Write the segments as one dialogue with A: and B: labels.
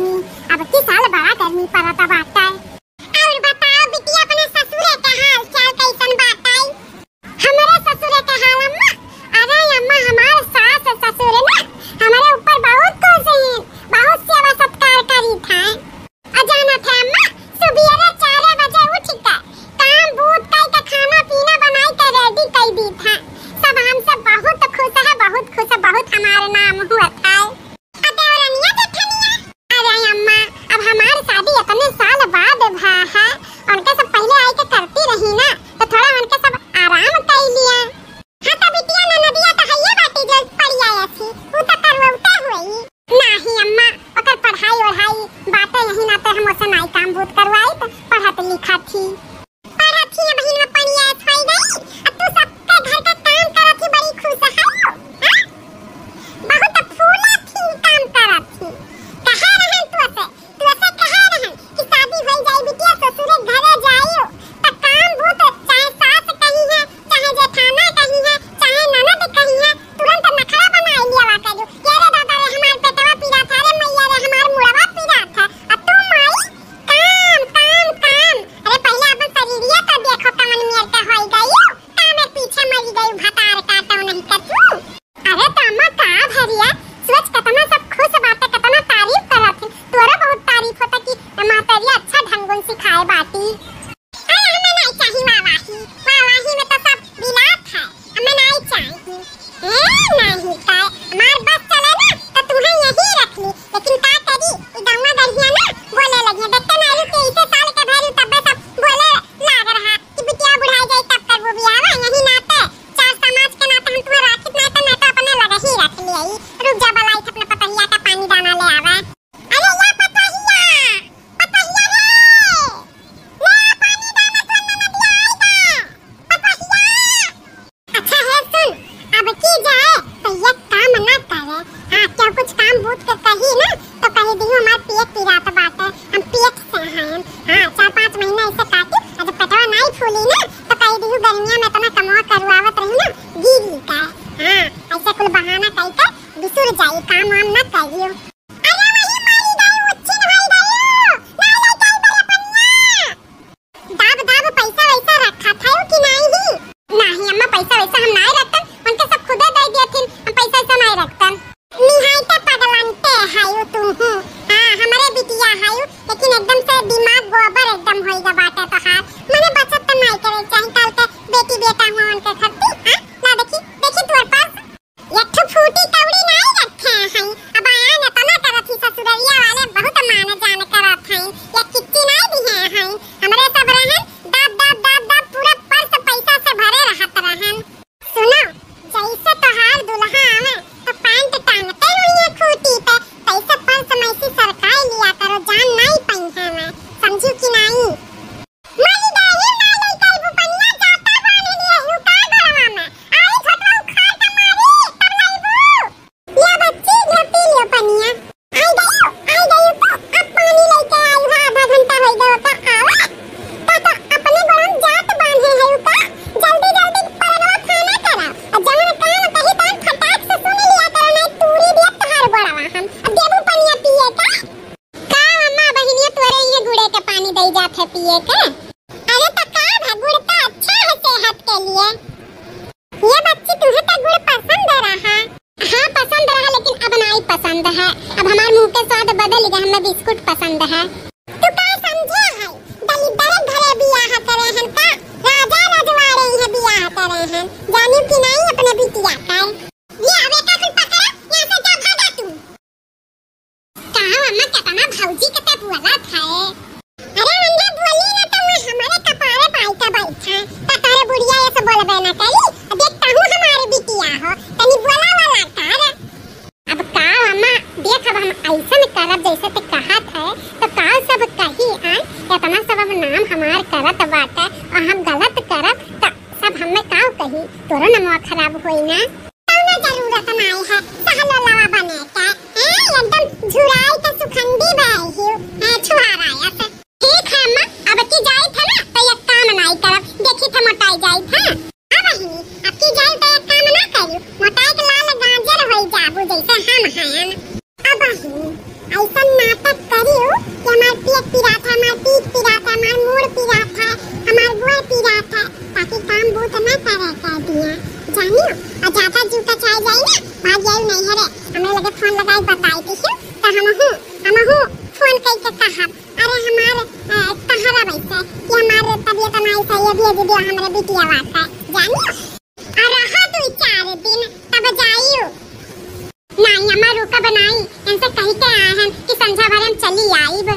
A: नहीं। अब की साल बड़ा गर्मी पड़ता बाटा और बताओ बिटिया अपने ससुरे का हाल चाल कैसन बाटा? हमारे ससुरे का हाल अम्मा, अरे अम्मा हमारे सास ससुर ना हमारे ऊपर बहुत खुश हैं, बहुत सेवा सत्कार करी था। अजाना था अम्मा सुबह 4 बजे उठ कर काम बूत का खाना पीना बनाई कर रेडी कर दी था। सब हमसे बहुत खुश है, बहुत खुश है, बहुत हमारे नाम हुआ था। अरे अम्मा अब हमारी शादी इतने साल बाद भा है, उनके सब पहले आई के करती रही ना तो थोड़ा उनके सब आराम कर लिया। हाँ तो बिटिया ननदिया तो है ये बाटी जो पड़ी आई थी वो तो करवता हुई नहीं अम्मा, ओकर पढ़ाई ओढ़ाई बातें यही ना तो हम उसे नहीं काम भूत करवाई तो पढ़त लिखा थी बहन में पड़ी आई थई गई। अब तू सबके घर का काम करत थी, बड़ी खुश है हां बहुत फूला थी काम करत थी। कहा रहन तू से कहा रहन कि शादी हो जाई बिटिया ससुरे घरे जाइयो त काम भूत चाहे सास कही है चाहे जेठाना कही है चाहे ननद कही है तुरंत नखरा बना लिया करो। ये रे दादा रे हमार पेटवा पीड़ा था रे मैया रे हमार मुड़वा पीड़ा था। अब तू माई काम काम काम, अरे पहले अपन शरीरिया तो देखो कवन मेर का होई गई काम में पीछे मरी गई भतार काटो नहीं कतू। अरे तम्मा का भरिया सोच कितना सब खुश बातें कितना तारीफ करत है, तोरा बहुत तारीफ होता कि मातारी अच्छा ढंगों सिखाए बाटी। अरे हमें नहीं चाहिए वावाही में तो सब बिलात है, हमें नहीं चाहिए नहीं का हमार बस चले ना तो तुम्हें यही रख ली। लेकिन का करी इदंगा दरिया ना बोले लगी देखते ना रू 23 साल के भरी तब सब बोले लाग रहा कि बिटिया बुढ़ाई जाए तब कर वो बियाह यही नाते चार समाज के नाते हम तुम्हें राखित नहीं तो मैं तो अपने लगा ही रख लिया। रुक जा बलाई अपने पतहिया का पानी दाना ले आवा। अरे या पतहिया रे ले पानी दाना तो नदिया आएगा पतहिया। अच्छा है सुन अब की जाए तो ये काम ना करे। हां क्या कुछ काम भूत के कही ना तो कह दी हमार पेट पीरात बात है, हम पेट से हैं। हां 4-5 महीना ऐसे काटी जब पेटवा नहीं फूली ना तो कह दी गर्मियां में तना कमवा करवावत रही ना गीली का। हां ऐसे कुल बहाना कह के बिसुर जाई काम वाम ना करियो। अरे वही मारी गई उच्ची भाई गयो ना ले जाई बड़े पन्ना दाब पैसा वैसा रखा था कि नहीं अम्मा पैसा वैसा हम नहीं रखतन, उनके सब खुदे दे दियथिन, हम पैसा ऐसा नहीं रखतन। निहायते पगलंते हायो तुम। हां हमारे बिटिया हायो लेकिन एकदम से दिमाग गोबर एकदम होइगा बाटे तो हां मने बचत तो नहीं करे चाहे कल के बेटी बेटा हो उनके खत्ती। हां ना देखी तोर पास एक फूटी कौड़ी नहीं रखे हैं। अब आया न तना करत ही ससुररिया वाले बहुत मान जान करत हैं, ये किच्ची नहीं दी हैं हमरे सब रहन दाब पूरा पर्स पैसा से भरे रहत रहन। सुनो जैसे तोहार दुल्हा आवे तो पैंट टांगते रहिए खूटी पे, पैसा पर्स में से सरकार लिया करो जान नहीं पई है समझू कि नहीं। माली दाही ना ले कल बुपनिया जाता बाने लिए हुका गलवा में आई छटवा उखाड़ के मारी तब नहीं बू या बच्ची झपटी लियो पनिया आई गयो तो अब पानी लेके आई है आधा घंटा हो गयो तो आवा तो अपने गरम जात बांधे है उका जल्दी परवा खाना करा और जहां काम कही तन फटाक से सुन लिया करो नहीं तूरी दे तोहार बड़वा हम अब देबू पनिया पिए का अम्मा बहिनिया तोरे ये गुड़े के पानी दई जात है पिए के। अरे तो का गुड़ का अच्छा है सेहत के लिए। ये बच्ची तुम्हें तो गुड़ पसंद रहा? हाँ पसंद रहा लेकिन अब नहीं पसंद है, अब हमारे मुंह के स्वाद बदल गया, हमें बिस्कुट पसंद है। तू का समझे है दलित घरे बियाह करे हन का राजा रजवाड़े है बियाह करे हन जानी कि नहीं अपने बिटिया का ये आवे का कुछ पकड़ा यहां से जा भागा तू। कहां अम्मा कितना भौजी के बोला था। अरे हमने बोली ना तो मैं हमारे कपारे पाई का बैठा तारे बुढ़िया ऐसे बोलबे ना करी देखता हूं हमारी बिटिया हो तनी बोला वाला कर। अब का अम्मा देख अब हम ऐसा करब जैसे ते कहा था तो का सब कही आन इतना सब अब नाम हमार करत बाटे और हम गलत करब तो सब हमें का कही तोरा नमवा खराब होई ना कौनो जरूरत नहीं है सहलो लवा बने का एकदम झुराई के सुखंडी बही है छुहाराया से। ठीक है अम्मा अब की जाई था ना तो एक काम नहीं करब देखी था मोटाई जाई था। अब ही अब की जाई तो एक काम ना करियो मोटाई के लाल गाजर होई जाबू जैसे हम हैं। अब ही ऐसा नाटक कर साहब, अरे हमारे तहरा वैसे कि हमारे तबीयत नहीं सही है, भेज दियो हमारे बिटिया वास्ते जानियो। और रहा 2-4 दिन तब जाइयो। नहीं अम्मा रुका बनाई, इनसे कही के आए हैं कि संझा भरे हम चली आईब।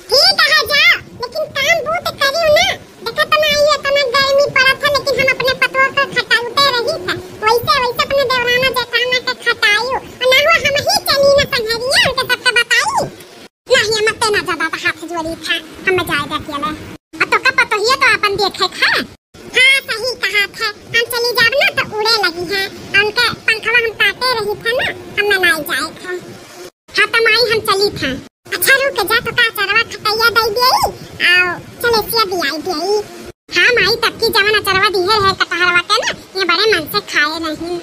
A: ठीक है जाओ, लेकिन काम बहुत करियो ना। देखा तो नहीं है तो ना गर्मी पड़ा था, लेकिन हम अपने पतों को खटाउते रही था, वैसे वैसे अपने देवराना जेठाना के खटाइयो। और ना हुआ हम ही चली ना संघरिया उनके सबके बताई। नहीं अम्मा तेना ज्यादा तो हाथ जोड़ी था, हम जाएगा अकेले। अब तो का पतो ही तो अपन देखे खा। हाँ सही कहा था, हम चली जाब ना तो उड़े लगी है, उनके पंखवा हम काटे रही थे ना, हमने नहीं जाए थे। हाँ तो माई हम चली था। अच्छा रुक जा तो का चरवा खटैया दई देई आओ चलेसिया दियाई देई। हाँ माई तब की जवन चरवा दिए है कटहरवा के ना, ये बड़े मन से खाए नहीं।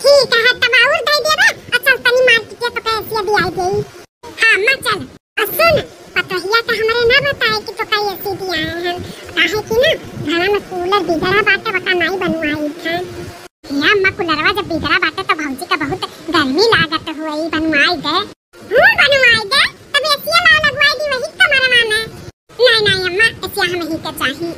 A: ठीक है तब और दई देबा, अच्छा तनी मार के तो कैसे दियाई देई। हाँ मां चल सुन, पतोहिया का हमारे ना बताए कि तो कई ऐसी दिया हैं, काहे कि ना घरा में कूलर बिगड़ा बाटे बका नहीं बनवाई था। या अम्मा कूलरवा जब बिगड़ा बाटे तो भौजी का बहुत गर्मी लागत हुई, बनवाई दे। बनवाई दे तब एसिया ला लगवाई दी, वही तो मेरा मन है। नहीं अम्मा एसिया हमें ही के चाहिए।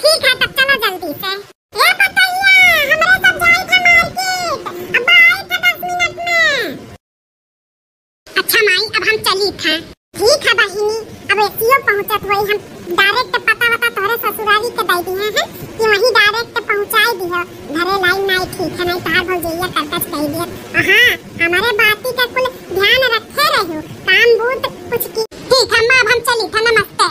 A: ठीक है तब चलो जल्दी से। ए पतोहिया हमरे सब जाई था मार्केट, अब आई था 10 मिनट में। अच्छा माई अब हम चली था। ठीक है बहिनी, अब एसियो पहुंचत हुई, हम डायरेक्ट पता वता तोरे ससुराली के दई दिए हैं कि वही डायरेक्ट पहुंचाई दियो। घरे लाइन नहीं ठीक है, नहीं तार भौजैया करकच कह दिए। हां हमारे बाती का कुल ध्यान रखे रहो, काम बहुत कुछ की। ठीक है मां अब हम चली था, नमस्ते।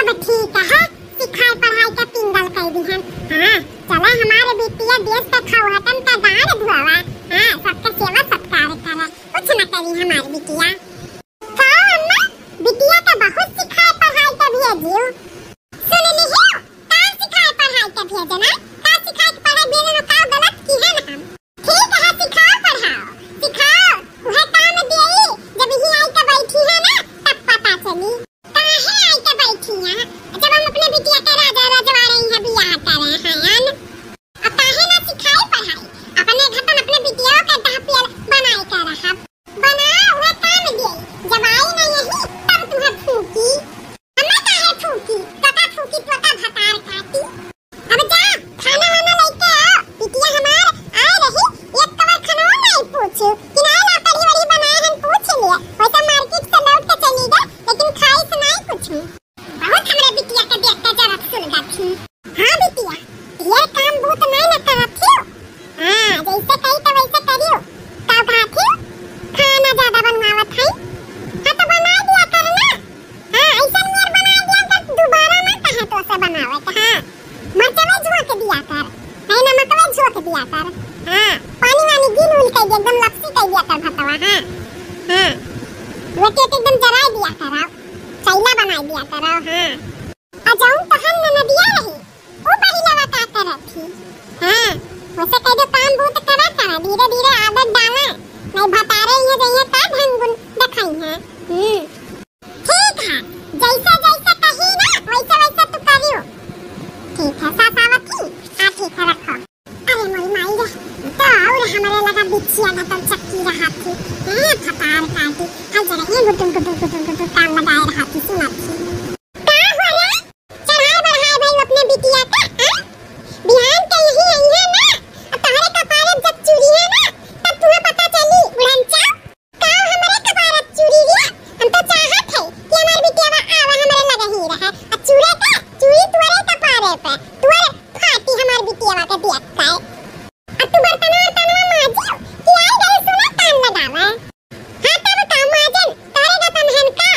A: अब ठीक है सिखाई पढ़ाई का पिंगल कह दी हैं। हां चला हमारे बिटिया देश पे खौहटन का दान धुआवा। हां सबका सेवा सत्कार करा, कुछ न करी हमारी बिटिया। बिटिया का बहुत सिखाए पढ़ाई का भेजियो। सुन लियो का सिखाए पढ़ाई का भेजना, का सिखाए पढ़ाई भेजना का गलत की है ना हम। ठीक है सिखाओ पढ़ाओ, सिखाओ वह काम देई जब ही आई का बैठी है ना तब पता चली काहे आई का बैठी है। जब हम अपने बिटिया का राजा रजवाड़ी है बियाह करे हैं, अब काहे ना सिखाए पढ़ाई, अपने घर में अपने बिटिया का दापियल बनाई कर रहा, बनाओ वह काम देई जब आई ना यही फूकी। हमें काहे फूकी, तका फूकी तो का भतार काटी। अब जा खाना वाना लेके आओ, बिटिया हमार आए रही, एक कवर खाना नहीं पूछू कि ना ना परिवारी बनाए हम पूछ लिए, वैसे मार्केट से लौट के चली गए, लेकिन खाई से नहीं पूछू। बहुत हमरे बिटिया के देख के जरा सुलगा थी। हां बिटिया ये काम बहुत नहीं ना करत थी। हां जैसे कही तो वैसे करियो। का कहा थी खाना ज्यादा बनवावत है, हां तो बना दिया करना। ऐसा मेर बना दिया कर, दोबारा मत कहे तो से बनावत। हां मरचवे झोंक दिया कर, नहीं नमकवे झोंक दिया कर। हां पानी वानी गिन उल के एकदम लपसी कर दिया कर भतवा। हां वो के एकदम जरा दिया कर, चैला बना दिया कर। हां आ जाऊं तो हम न दिया रही, वो पहले बता कर थी। हां वैसे कह दो काम बहुत करा कर, धीरे धीरे आदत डाला, नहीं भतारे ये जइए का ढंगुन दिखाई है। ठीक है जैसा जैसा कही ना वैसा वैसा तू करियो। ठीक है सासावती हां ठीक है रखो। अरे मोई माई रे तो और हमारे लगा बिछिया ना तब चक्की रहा थी, फटार काटी हल जरा ये गुटुम काम लगाए रहा थी। सुना थी का हो रे चढ़ाई बढ़ाई भाई अपने बिटिया का। बिहान के यही आई है ना, तुम्हारे कपारे जब चूड़ी है ना तब तुम्हें पता चली बुढ़नचा का हमारे कपारे चूड़ी रे। हम तो चाहत है कि हमारी बिटिया आवा हमारे लगा ही रहा, अब चूड़े का चूड़ी तुरे कपारे पे तुरे फाटी हमारी बिटिया का दिया का। अब तू बर्तन माजी कि आई गए सुना काम लगावा। हां तब काम माजन तोरे का तमहन का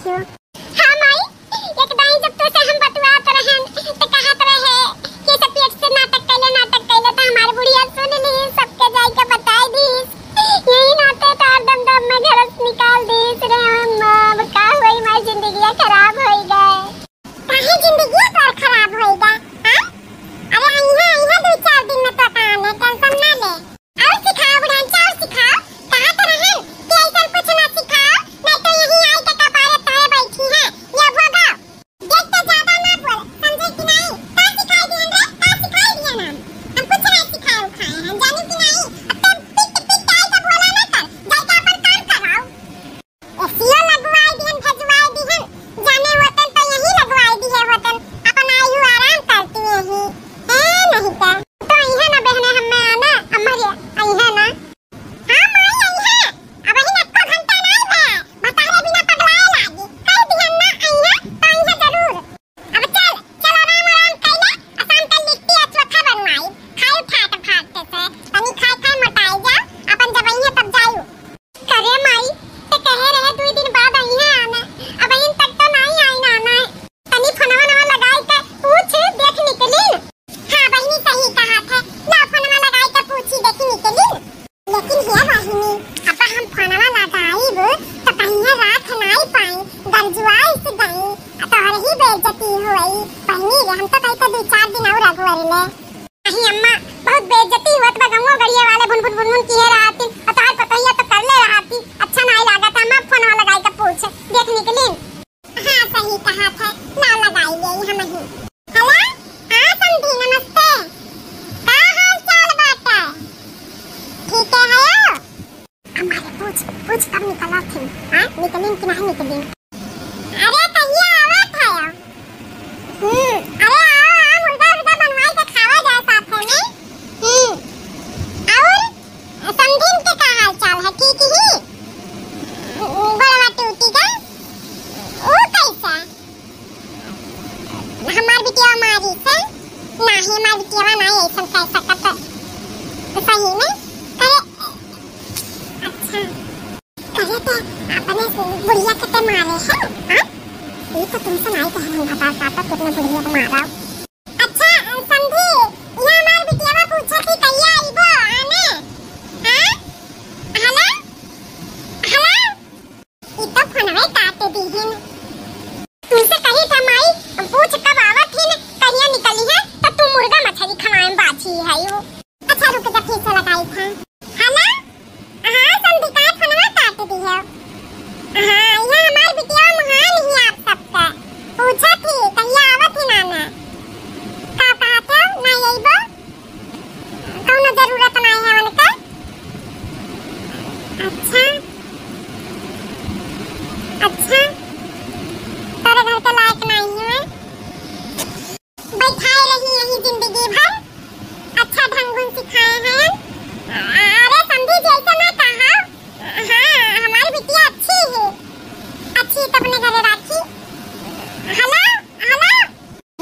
A: हो। हां माई, एक दाई जब तो से हम बतुआत रहन त कहत रहे कि सब पेट से नाटक कैले त हमार बुढ़िया सुन ली, सबके जाई के बताई दी, यही नाते तार दम दम में घर से निकाल दी रे। हम का होई, माई जिंदगी खराब होई गए। काहे जिंदगी तोर खराब होई गा? हां, अरे इहा 2-4 दिन में तो काम है, टेंशन ना ले। और सिखाओ बुढ़ान, चाव सिखाओ। कहां तो रहन कि ऐसा कुछ ना सिखाओ, नहीं तो यही आई के कपारे तोए बैठी है। ये भगाओ, देख तो ज्यादा ना बोल, समझे कि नहीं? का सिखाई दियन रे, का सिखाई दियन हम कुछ नहीं सिखाए उखाए हैं, जानी कि नहीं? अब तो पिट आई के बोला ना कर, जाके अपन काम कराओ। एसियो लगवाई दियन, भेजवाई दियन, जाने वतन तो यही लगवाई दी है वतन, अपन आयु आराम करती यही है नहीं का। तो इहे ना बहने हमें आना अमरिया इहे ना। हां माई इहे, अब ही नक्को घंटा नहीं है, बतारे बिना पगलाए लागी, कह दिहन ना इहे तो इहे जरूर। अब चल आराम कैले, आसाम का लिट्टी अचोखा बनवाई, खाई ठाट फाट से, तनी खाई मोटाई जा, अपन जब इहे तब जायू। करे माई, ते कहे रहे 2 दिन बाद इहे आना, अब इन तक तो नहीं आई ना आना। तनी फोनवा नवा लगाई के पूछ देख निकली। हां बहिनी सही कहा था, ना फोनवा लगाई के पूछी देखी निकली। लेकिन हे बहिनी, अब हम फोनवा लगाईब तो कहीं रात नहीं पाई, गरजुआई से गई तोहर ही बेइज्जती होई। बहिनी रे, हम तो कहीं तो 2-4 दिन और अगुवर ले। नहीं अम्मा, बहुत बेइज्जती होत बा, गंगो गड़िया वाले बुन किए रहती, और तोहर पतैया तो कर ले रहती, अच्छा नहीं लागत। हम फोनवा लगाई के पूछ देख निकली। हां सही कहा था, ना लगाई गई हम ही। हेलो, हां संधी नमस्ते, का हाल चाल बाटे? ठीक है हो? हमारे पूछ कब निकला थी? हां निकली कि नहीं निकली? अरे कहिया आवत है? अरे आओ मुर्गा बनवाई के खावा जाए साथ में। और संधीन के का हाल चाल है? ठीक ही? बड़वा टूटी का ओ कैसा? हमार बिटिया मारी से नाही, हमार बिटिया नहीं ऐसा कह सकत तो सही में करे। अच्छा करे तो अपने बुढ़िया के ते मारे हैं? हां ये तो तुमसे नहीं कहूं, बता साता कितने बुढ़िया को मारा। अच्छा संधी, ये हमार बिटिया पूछे थी कहिया आइबो आने? हां हेलो ये तो फोनवे काट दी है। तुमसे कही था माई, पूछ कब आवत है, कहिया निकली है तो तू मुर्गा मछली खवाएं बाछी है यो। अच्छा रुक जा, फिर से लगाई था। हेलो हां संधिका फोनवा काट दी है। हां ये हमार बिटिया महान ही आप सबका पूछा थी कहिया आवत है नाना। का कहा था ना आइबो, कौनो जरूरत नहीं है उनका। अच्छा तेरे घर के लायक नहीं है, बैठाए रही यही जिंदगी भर, अच्छा ढंग सिखाए हैं। अरे संधी जैसे मैं कहा, हाँ हमारी बिटिया अच्छी है, अच्छी तो अपने घरे राखी। हेलो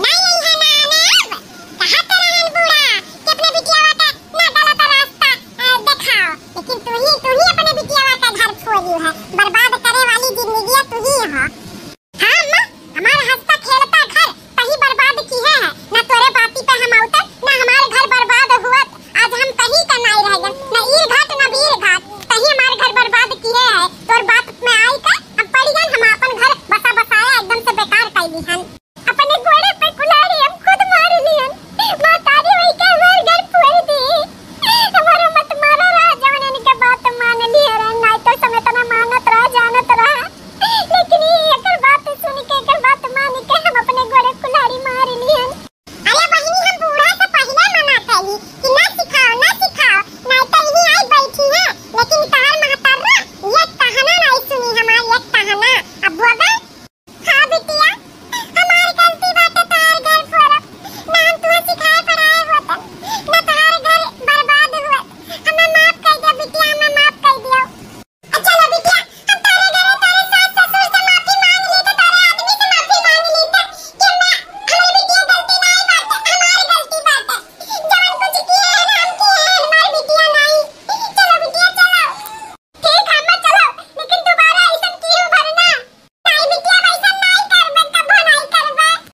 A: नहीं है ना आने, अब कहा तो रहन बूढ़ा कि अपने बिटिया का ना गलत रास्ता दिखाओ, लेकिन तू ही अपने बिटिया का घर छोड़ी है, बर्बाद करे वाली जिंदगी तू ही हो।